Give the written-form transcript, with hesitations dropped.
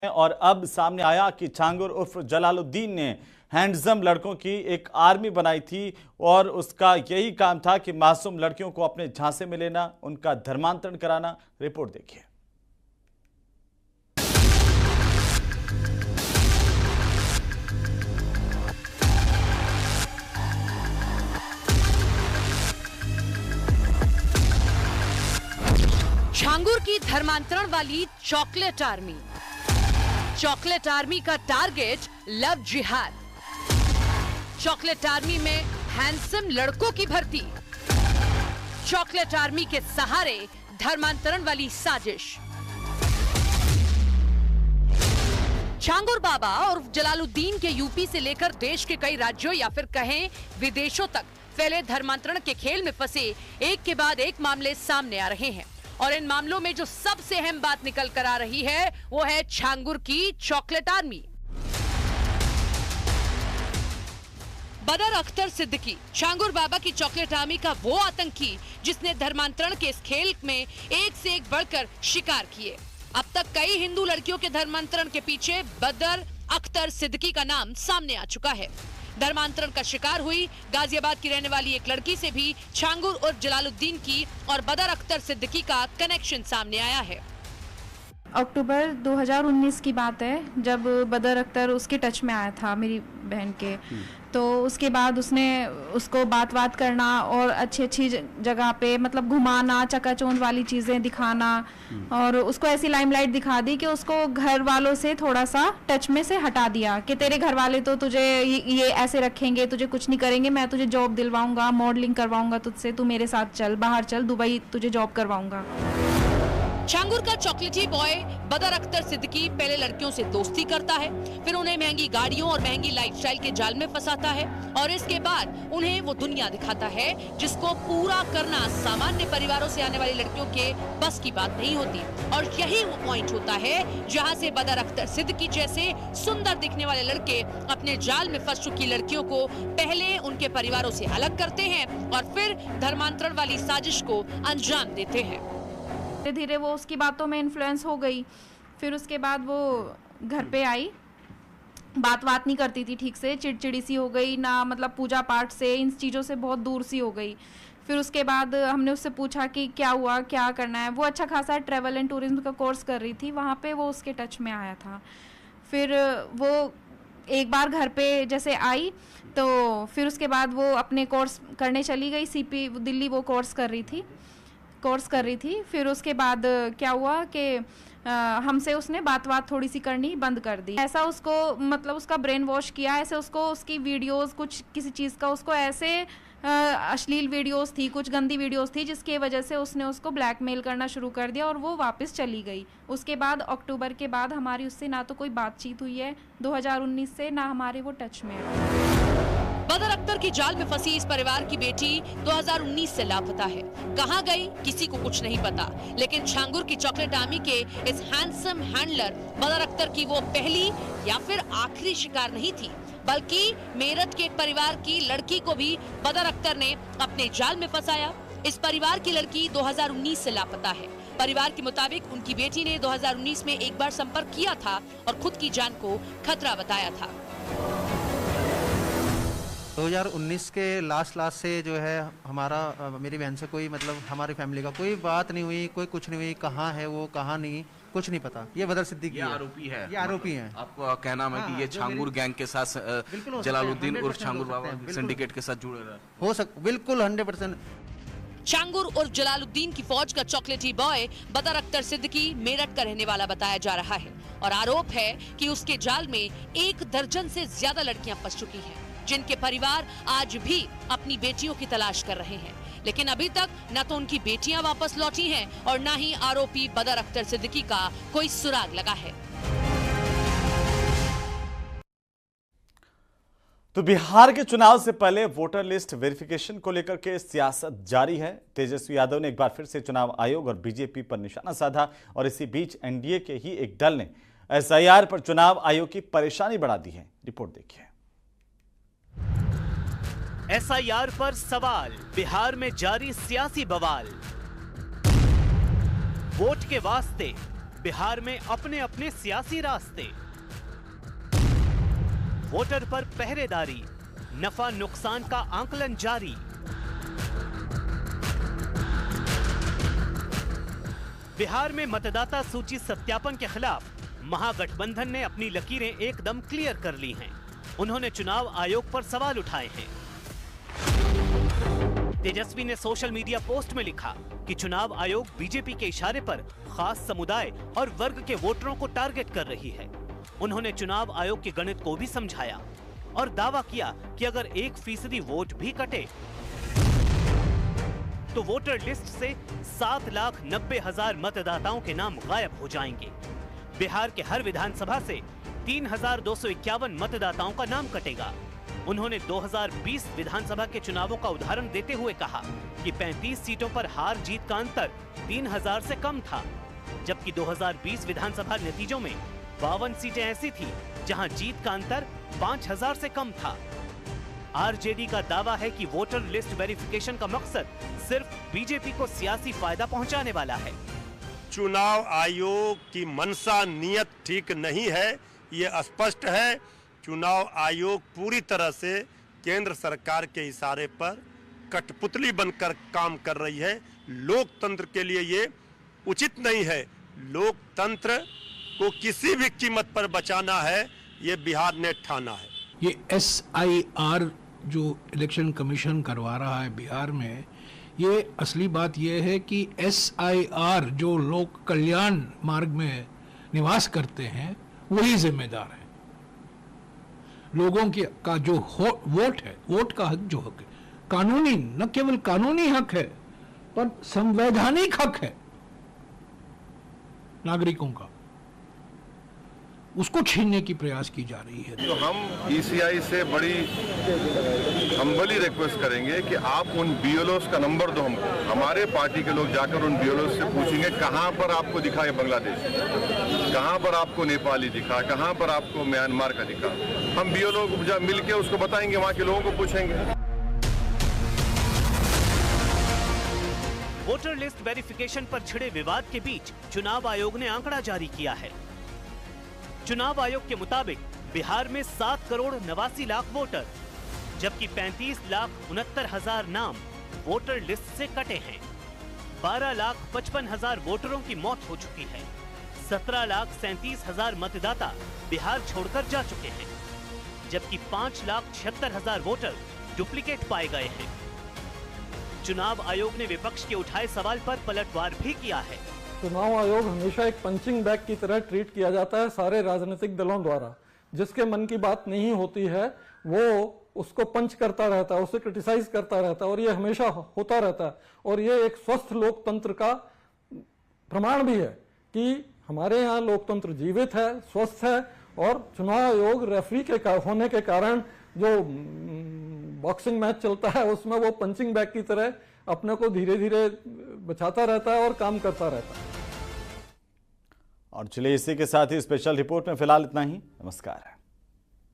और अब सामने आया कि छांगुर उर्फ जलालुद्दीन ने हैंडसम लड़कों की एक आर्मी बनाई थी और उसका यही काम था कि मासूम लड़कियों को अपने झांसे में लेना, उनका धर्मांतरण कराना। रिपोर्ट देखिए। छांगुर की धर्मांतरण वाली चॉकलेट आर्मी। चॉकलेट आर्मी का टारगेट लव जिहाद। चॉकलेट आर्मी में हैंडसम लड़कों की भर्ती। चॉकलेट आर्मी के सहारे धर्मांतरण वाली साजिश। छांगुर बाबा और जलालुद्दीन के यूपी से लेकर देश के कई राज्यों या फिर कहें विदेशों तक फैले धर्मांतरण के खेल में फंसे एक के बाद एक मामले सामने आ रहे हैं और इन मामलों में जो सबसे अहम बात निकल कर आ रही है वो है छांगुर की चॉकलेट आर्मी। बदर अख्तर सिद्दीकी छांगुर बाबा की चॉकलेट आर्मी का वो आतंकी जिसने धर्मांतरण के इस खेल में एक से एक बढ़कर शिकार किए। अब तक कई हिंदू लड़कियों के धर्मांतरण के पीछे बदर अख्तर सिद्दीकी का नाम सामने आ चुका है। धर्मांतरण का शिकार हुई गाजियाबाद की रहने वाली एक लड़की से भी छांगुर और जलालुद्दीन की और बदर अख्तर सिद्दीकी का कनेक्शन सामने आया है। अक्टूबर 2019 की बात है जब बदर अख्तर उसके टच में आया था मेरी बहन के, तो उसके बाद उसने उसको बात करना और अच्छी जगह पे मतलब घुमाना, चकाचौंध वाली चीज़ें दिखाना और उसको ऐसी लाइमलाइट दिखा दी कि उसको घर वालों से थोड़ा सा टच में से हटा दिया कि तेरे घर वाले तो तुझे ये ऐसे रखेंगे, तुझे कुछ नहीं करेंगे, मैं तुझे जॉब दिलवाऊंगा, मॉडलिंग करवाऊंगा तुझसे, तू मेरे साथ चल, बाहर चल, दुबई तुझे जॉब करवाऊंगा। छांगुर का चॉकलेटी बॉय बदर अख्तर सिद्दीकी पहले लड़कियों से दोस्ती करता है, फिर उन्हें महंगी गाड़ियों और महंगी लाइफस्टाइल के जाल में फंसाता है और इसके बाद उन्हें वो दुनिया दिखाता है जिसको पूरा करना सामान्य परिवारों से आने वाली लड़कियों के बस की बात नहीं होती। और यही वो पॉइंट होता है जहाँ से बदर अख्तर सिद्दीकी जैसे सुंदर दिखने वाले लड़के अपने जाल में फंस चुकी लड़कियों को पहले उनके परिवारों से अलग करते हैं और फिर धर्मांतरण वाली साजिश को अंजाम देते हैं। धीरे धीरे वो उसकी बातों में इन्फ्लुएंस हो गई। फिर उसके बाद वो घर पे आई, बात नहीं करती थी ठीक से, चिड़चिड़ी सी हो गई ना, मतलब पूजा पाठ से इन चीज़ों से बहुत दूर सी हो gई। फिर उसके बाद हमने उससे पूछा कि क्या हुआ, क्या करना है। वो अच्छा खासा ट्रैवल एंड टूरिज्म का कोर्स कर रही थी, वहाँ पे वो उसके टच में आया था। फिर वो एक बार घर पे जैसे आई तो फिर उसके बाद वो अपने कोर्स करने चली गई, CP दिल्ली वो कोर्स कर रही थी। फिर उसके बाद क्या हुआ कि हमसे उसने बात थोड़ी सी करनी बंद कर दी। ऐसा उसको मतलब उसका ब्रेन वॉश किया, ऐसे उसको उसकी वीडियोस कुछ किसी चीज़ का उसको ऐसे अश्लील वीडियोस थी, कुछ गंदी वीडियोस थी जिसकी वजह से उसने उसको ब्लैकमेल करना शुरू कर दिया और वो वापस चली गई। उसके बाद अक्टूबर के बाद हमारी उससे ना तो कोई बातचीत हुई है 2019 से, ना हमारे वो टच में है। बदर अख्तर की जाल में फंसी इस परिवार की बेटी 2019 से लापता है। कहां गई किसी को कुछ नहीं पता, लेकिन छांगुर की चॉकलेट आर्मी के इस हैंडसम हैंडलर बदर अख्तर की वो पहली या फिर आखिरी शिकार नहीं थी, बल्कि मेरठ के एक परिवार की लड़की को भी बदर अख्तर ने अपने जाल में फंसाया। इस परिवार की लड़की 2019 से लापता है। परिवार के मुताबिक उनकी बेटी ने 2019 में एक बार संपर्क किया था और खुद की जान को खतरा बताया था। 2019 के लास्ट से जो है हमारा मेरी बहन से कोई मतलब हमारी फैमिली का कोई बात नहीं हुई, कोई कुछ नहीं हुई। कहाँ है वो, कहाँ नहीं, कुछ नहीं पता। ये बदर सिद्दीकी आरोपी है, ये आरोपी है। आपका कहना है कि ये छांगुर गैंग के साथ जलालुद्दीन और छांगुर बाबा सिंडिकेट के साथ जुड़े रहे हो बिल्कुल 100%। छांगुर और जलालुद्दीन की फौज का चॉकलेटी बॉय बदर अख्तर सिद्दीकी मेरठ का रहने वाला बताया जा रहा है और आरोप है कि उसके जाल में 1 दर्जन से ज्यादा लड़कियां फंस चुकी हैं, जिनके परिवार आज भी अपनी बेटियों की तलाश कर रहे हैं। लेकिन अभी तक न तो उनकी बेटियां वापस लौटी हैं और न ही आरोपी बदर अख्तर सिद्दीकी का कोई सुराग लगा है। तो बिहार के चुनाव से पहले वोटर लिस्ट वेरिफिकेशन को लेकर के सियासत जारी है। तेजस्वी यादव ने एक बार फिर से चुनाव आयोग और बीजेपी पर निशाना साधा और इसी बीच एनडीए के ही एक दल ने SIR पर चुनाव आयोग की परेशानी बढ़ा दी है। रिपोर्ट देखिए। SIR पर सवाल, बिहार में जारी सियासी बवाल। वोट के वास्ते बिहार में अपने अपने सियासी रास्ते, वोटर पर पहरेदारी, नफा नुकसान का आंकलन जारी। बिहार में मतदाता सूची सत्यापन के खिलाफ महागठबंधन ने अपनी लकीरें एकदम क्लियर कर ली हैं। उन्होंने चुनाव आयोग पर सवाल उठाए हैं। तेजस्वी ने सोशल मीडिया पोस्ट में लिखा कि चुनाव आयोग बीजेपी के इशारे पर खास समुदाय और वर्ग के वोटरों को टारगेट कर रही है। उन्होंने चुनाव आयोग के गणित को भी समझाया और दावा किया कि अगर 1% वोट भी कटे तो वोटर लिस्ट से 7,90,000 मतदाताओं के नाम गायब हो जाएंगे। बिहार के हर विधानसभा से 3,251 मतदाताओं का नाम कटेगा। उन्होंने 2020 विधानसभा के चुनावों का उदाहरण देते हुए कहा कि 35 सीटों पर हार जीत का अंतर 3,000 से कम था, जबकि 2020 विधानसभा नतीजों में 52 सीटें ऐसी थी जहां जीत का अंतर 5,000 से कम था। आरजेडी का दावा है कि वोटर लिस्ट वेरिफिकेशन का मकसद सिर्फ बीजेपी को सियासी फायदा पहुंचाने वाला है। चुनाव आयोग की मंशा नीयत ठीक नहीं है, ये स्पष्ट है। चुनाव आयोग पूरी तरह से केंद्र सरकार के इशारे पर कठपुतली बनकर काम कर रही है। लोकतंत्र के लिए ये उचित नहीं है। लोकतंत्र को किसी भी कीमत पर बचाना है, ये बिहार ने ठाना है। ये SIR जो इलेक्शन कमीशन करवा रहा है बिहार में, ये असली बात ये है कि SIR जो लोक कल्याण मार्ग में निवास करते हैं वही जिम्मेदार है। लोगों का जो वोट है, वोट का हक जो हक है, कानूनी, न केवल कानूनी हक है पर संवैधानिक हक है नागरिकों का, उसको छीनने की प्रयास की जा रही है। तो हम ECI से बड़ी हम्बली रिक्वेस्ट करेंगे कि आप उन BLOs का नंबर दो हमको। हमारे पार्टी के लोग जाकर उन BLOs से पूछेंगे कहां पर आपको दिखा है बांग्लादेश, कहां पर आपको नेपाली दिखा, कहां पर आपको म्यांमार का दिखा। हम BLO को मिलकर उसको बताएंगे, वहां के लोगों को पूछेंगे। वोटर लिस्ट वेरिफिकेशन पर छिड़े विवाद के बीच चुनाव आयोग ने आंकड़ा जारी किया है। चुनाव आयोग के मुताबिक बिहार में 7,89,00,000 वोटर, जबकि 35,69,000 नाम वोटर लिस्ट से कटे हैं। 12,55,000 वोटरों की मौत हो चुकी है। 17,37,000 मतदाता बिहार छोड़कर जा चुके हैं, जबकि 5,76,000 वोटर डुप्लीकेट पाए गए हैं। चुनाव आयोग ने विपक्ष के उठाए सवाल पर पलटवार भी किया है। चुनाव आयोग हमेशा एक पंचिंग बैग की तरह ट्रीट किया जाता है सारे राजनीतिक दलों द्वारा। जिसके मन की बात नहीं होती है वो उसको पंच करता रहता है, उसे क्रिटिसाइज करता रहता है, और ये हमेशा होता रहता है। और ये एक स्वस्थ लोकतंत्र का प्रमाण भी है कि हमारे यहाँ लोकतंत्र जीवित है, स्वस्थ है। और चुनाव आयोग रेफरी के होने के कारण जो बॉक्सिंग मैच चलता है उसमें वो पंचिंग बैग की तरह अपने को धीरे धीरे बचाता रहता है और काम करता रहता है। और चलिए इसी के साथ ही स्पेशल रिपोर्ट में फिलहाल इतना ही। नमस्कार।